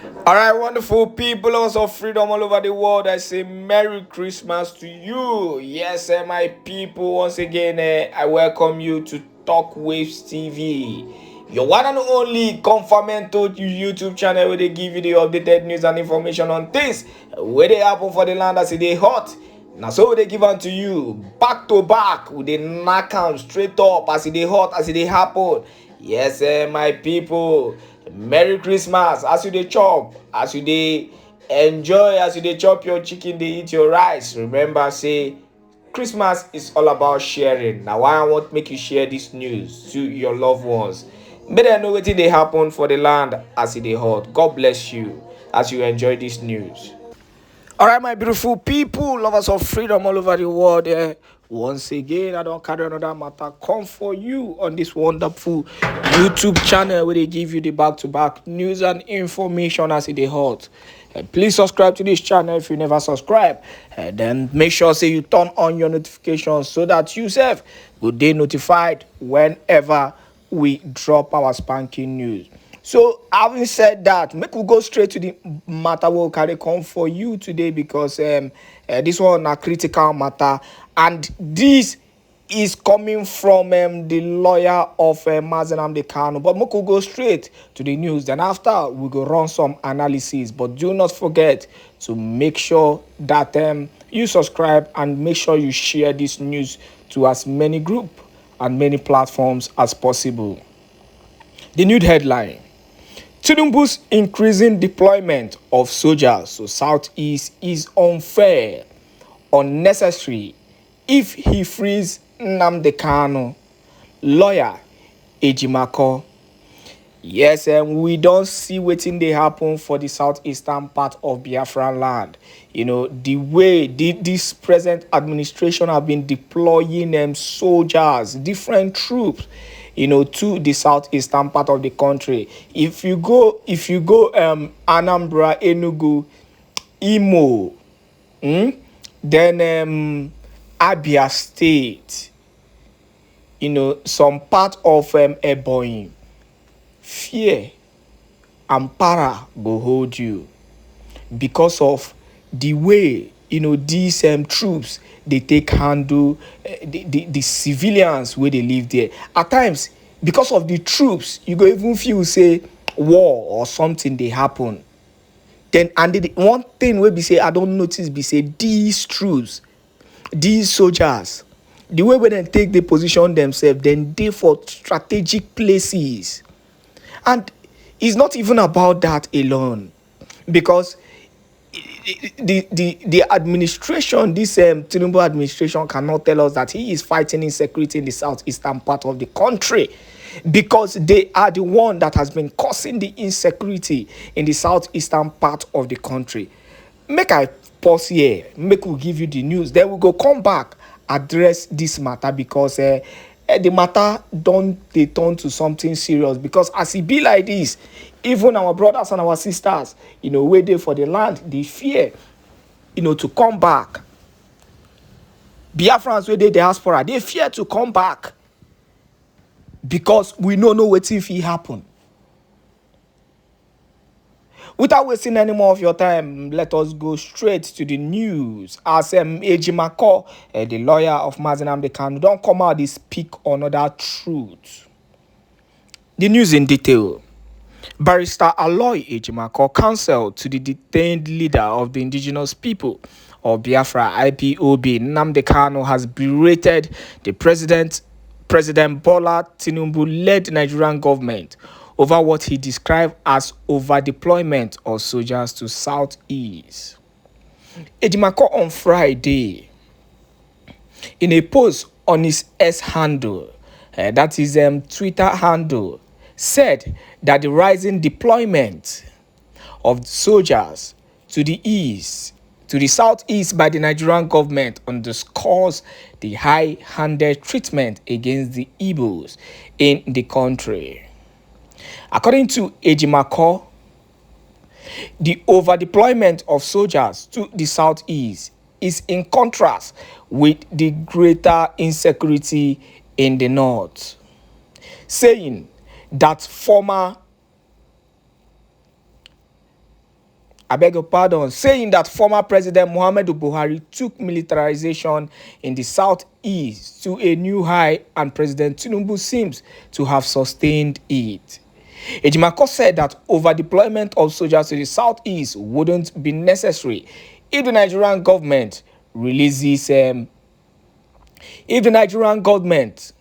All right, wonderful people, lovers of freedom all over the world. I say Merry Christmas to you. Yes, my people. Once again, I welcome you to Talk Waves TV, your one and only confirmento YouTube channel where they give you the updated news and information on things where they happen for the land as they hot. Now, so they give unto you back to back with the knock am straight up as they hot as they happen. Yes, my people. Merry Christmas as you dey chop, as you dey enjoy, as you dey chop your chicken, dey eat your rice. Remember, say Christmas is all about sharing. Na why I want make you share this news to your loved ones. Make dem know wetin dey happen for the land as e dey hot. God bless you as you enjoy this news. All right, my beautiful people, lovers of freedom all over the world. Once again, I don't carry another matter come for you on this wonderful YouTube channel where they give you the back-to-back news and information as it is hot. Please subscribe to this channel if you never subscribe. Then make sure say you turn on your notifications so that you self will be notified whenever we drop our spanking news. So, having said that, make we go straight to the matter we'll carry come for you today because this one a critical matter, and this is coming from the lawyer of Àrmÿ Kanu. But make we go straight to the news. Then after we go run some analysis. But do not forget to make sure that you subscribe and make sure you share this news to as many groups and many platforms as possible. The new headline: Tinubu's increasing deployment of soldiers to Southeast is unfair, unnecessary if he frees Nnamdi Kanu. Lawyer Ejimakor. Yes, we don't see wetin dey happen for the southeastern part of Biafraland. You know, the way this present administration have been deploying soldiers, different troops, to the southeastern part of the country. If you go Anambra, Enugu, Imo, then Abia State, some part of Ebonyi, fear and para go hold you because of the way these troops they take handle the civilians where they live there. At times, because of the troops, you go even feel say war or something they happen. Then and the one thing where be say I don't notice be say these troops, these soldiers, the way when they take the position themselves, then they for strategic places. And it's not even about that alone, because the administration, this Tinubu administration, cannot tell us that he is fighting insecurity in the southeastern part of the country, because they are the one that has been causing the insecurity in the southeastern part of the country. Make I pause here, make we give you the news, then we go come back address this matter, because the matter don't they turn to something serious. Because as it be like this, even our brothers and our sisters, where they for the land, they fear, to come back. Biafrans where they diaspora, they fear to come back because we don't know what if it happen. Without wasting any more of your time, let us go straight to the news. As Ejimakor, the lawyer of Nnamdi Kanu, don't come out and speak another truth. The news in detail. Barrister Aloy Ejimakor counsel to the detained leader of the indigenous people of Biafra, IPOB, Nnamdi Kanu, has berated the President Bola Tinubu-led Nigerian government over what he described as over-deployment of soldiers to Southeast. Ejimakor on Friday, in a post on his X handle, that is Twitter handle, said that the rising deployment of soldiers to the southeast by the Nigerian government underscores the high-handed treatment against the Igbos in the country. According to Ejimakor, the over-deployment of soldiers to the southeast is in contrast with the greater insecurity in the north, saying that former I beg your pardon, saying that former President Muhammadu Buhari took militarization in the southeast to a new high and President Tinubu seems to have sustained it. Ejimako said that over-deployment of soldiers to the southeast wouldn't be necessary if the Nigerian government releases if the Nigerian government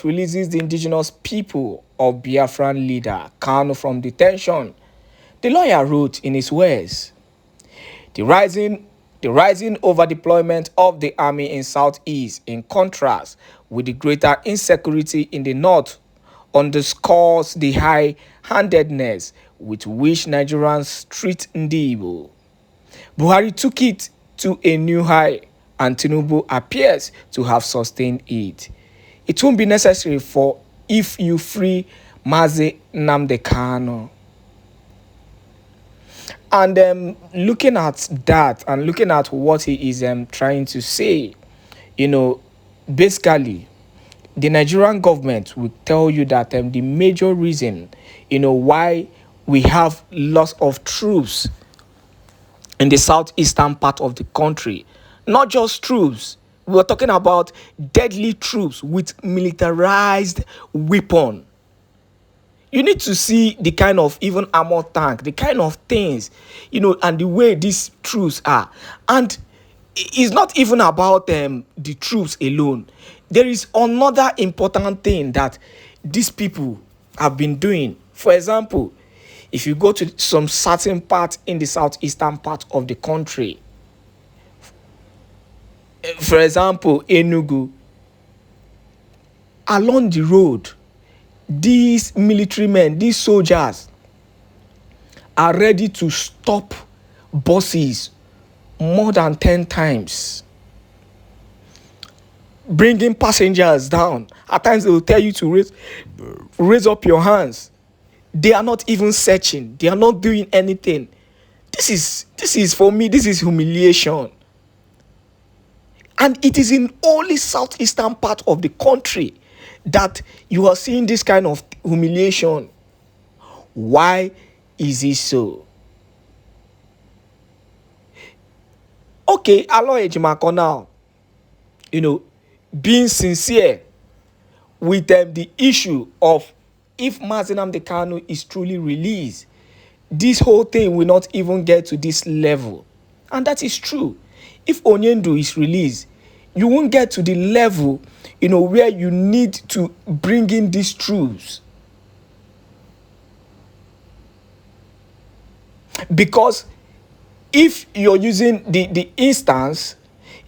releases the indigenous people of Biafran leader Kanu from detention. The lawyer wrote in his words, the rising over-deployment of the army in southeast, in contrast with the greater insecurity in the north, underscores the high-handedness with which Nigerians treat Ndibo. Buhari took it to a new high, and Tinubu appears to have sustained it. It won't be necessary if you free Mazi Nnamdi Kanu. And looking at that and looking at what he is trying to say, basically, the Nigerian government will tell you that the major reason, why we have loss of troops in the southeastern part of the country, not just troops, we're talking about deadly troops with militarized weapon. You need to see the kind of even armor tank, the kind of things, and the way these troops are. And it's not even about the troops alone. There is another important thing that these people have been doing. For example, if you go to some certain part in the southeastern part of the country, for example, Enugu, along the road, these military men, these soldiers are ready to stop buses more than 10 times, bringing passengers down. At times they will tell you to raise up your hands. They are not even searching. They are not doing anything. This is for me, this is humiliation. And it is in only southeastern part of the country that you are seeing this kind of humiliation. Why is it so? Okay, Alo Ejimako now, being sincere with the issue of if Mazi Nnamdi Kanu is truly released, this whole thing will not even get to this level. And that is true. If Onyendu is released, you won't get to the level, where you need to bring in these troops. Because if you're using the instance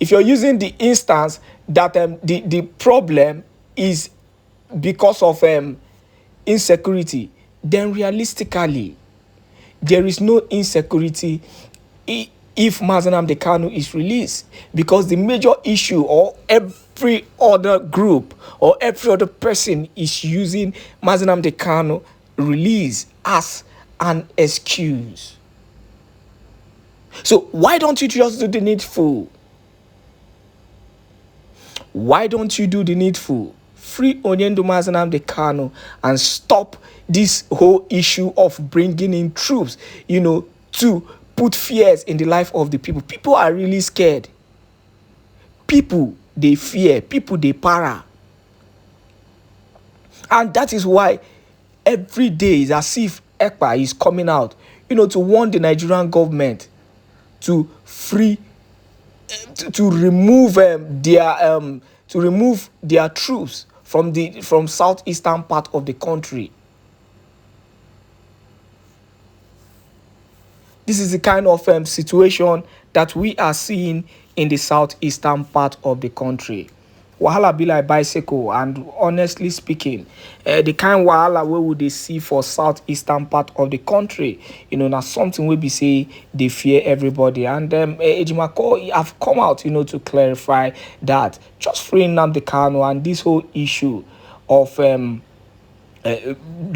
that the problem is because of insecurity, then realistically, there is no insecurity if Mazi Nnamdi Kanu is released, because the major issue, or every other group or every other person is using Mazi Nnamdi Kanu release as an excuse. So why don't you just do the needful? Why don't you do the needful? Free Onyendu Mazi Nnamdi Kanu and stop this whole issue of bringing in troops, to put fears in the life of the people. People are really scared. People, they fear. People, they para. And that is why every day is as if Ekpa is coming out, to warn the Nigerian government to remove their troops from southeastern part of the country. This is the kind of situation that we are seeing in the southeastern part of the country. Wahala be like bicycle, and honestly speaking, the kind wahala where would they see for southeastern part of the country, now something will be say they fear everybody. And Ejimako have come out, to clarify that just freeing Nnamdi Kanu and this whole issue of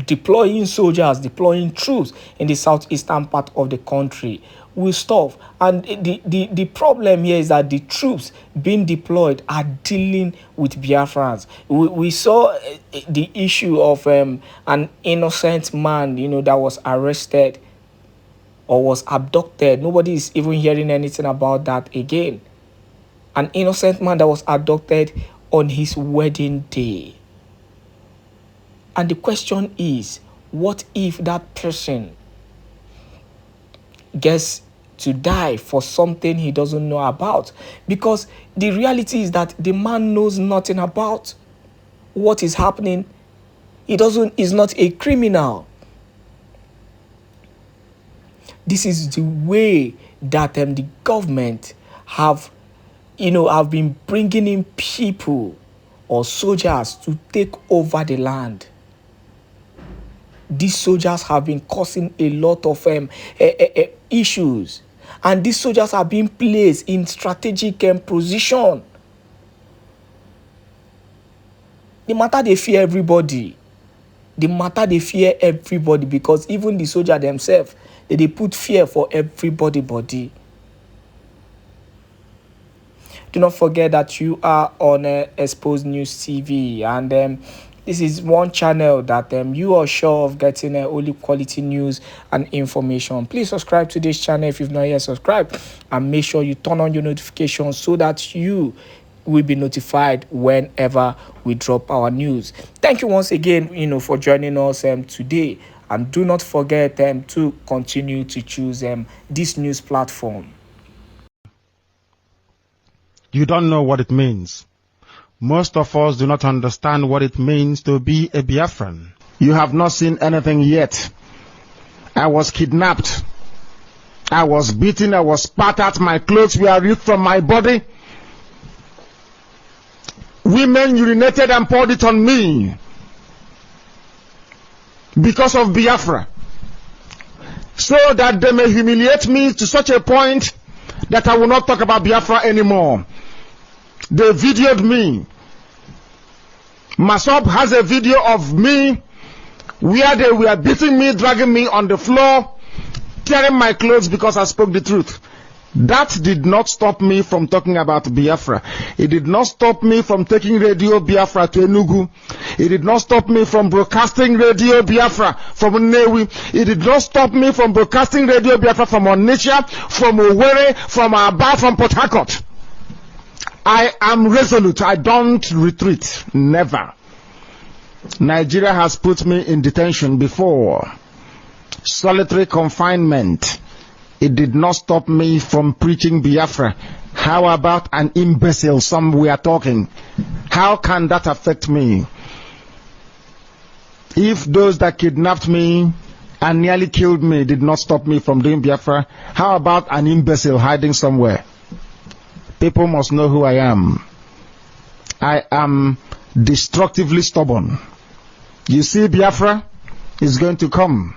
deploying soldiers, deploying troops in the southeastern part of the country will stop. And the problem here is that the troops being deployed are dealing with Biafrans. We saw the issue of an innocent man, that was arrested or was abducted. Nobody is even hearing anything about that again. An innocent man that was abducted on his wedding day. And the question is, what if that person gets to die for something he doesn't know about? Because the reality is that the man knows nothing about what is happening. He's not a criminal. This is the way that the government have been bringing in people or soldiers to take over the land. These soldiers have been causing a lot of issues, and these soldiers are being placed in strategic position. The matter they fear everybody. Because even the soldier themselves, they put fear for everybody body. Do not forget that you are on Exposed News TV, and this is one channel that you are sure of getting only quality news and information. Please subscribe to this channel if you've not yet subscribed, and make sure you turn on your notifications so that you will be notified whenever we drop our news. Thank you once again, for joining us today, and do not forget to continue to choose this news platform. You don't know what it means. Most of us do not understand what it means to be a Biafran. You have not seen anything yet. I was kidnapped. I was beaten. I was spat at. My clothes were ripped from my body. Women urinated and poured it on me because of Biafra, so that they may humiliate me to such a point that I will not talk about Biafra anymore. They videoed me. Masop has a video of me where they were beating me, dragging me on the floor, tearing my clothes because I spoke the truth. That did not stop me from talking about Biafra. It did not stop me from taking Radio Biafra to Enugu. It did not stop me from broadcasting Radio Biafra from Nnewi. It did not stop me from broadcasting Radio Biafra from Onitsha, from Owerri, from Aba, from Port Harcourt. I am resolute. I don't retreat. Never. Nigeria has put me in detention before. Solitary confinement. It did not stop me from preaching Biafra. How about an imbecile? Some we are talking. How can that affect me? If those that kidnapped me and nearly killed me did not stop me from doing Biafra, how about an imbecile hiding somewhere? People must know who I am. I am destructively stubborn. You see, Biafra is going to come.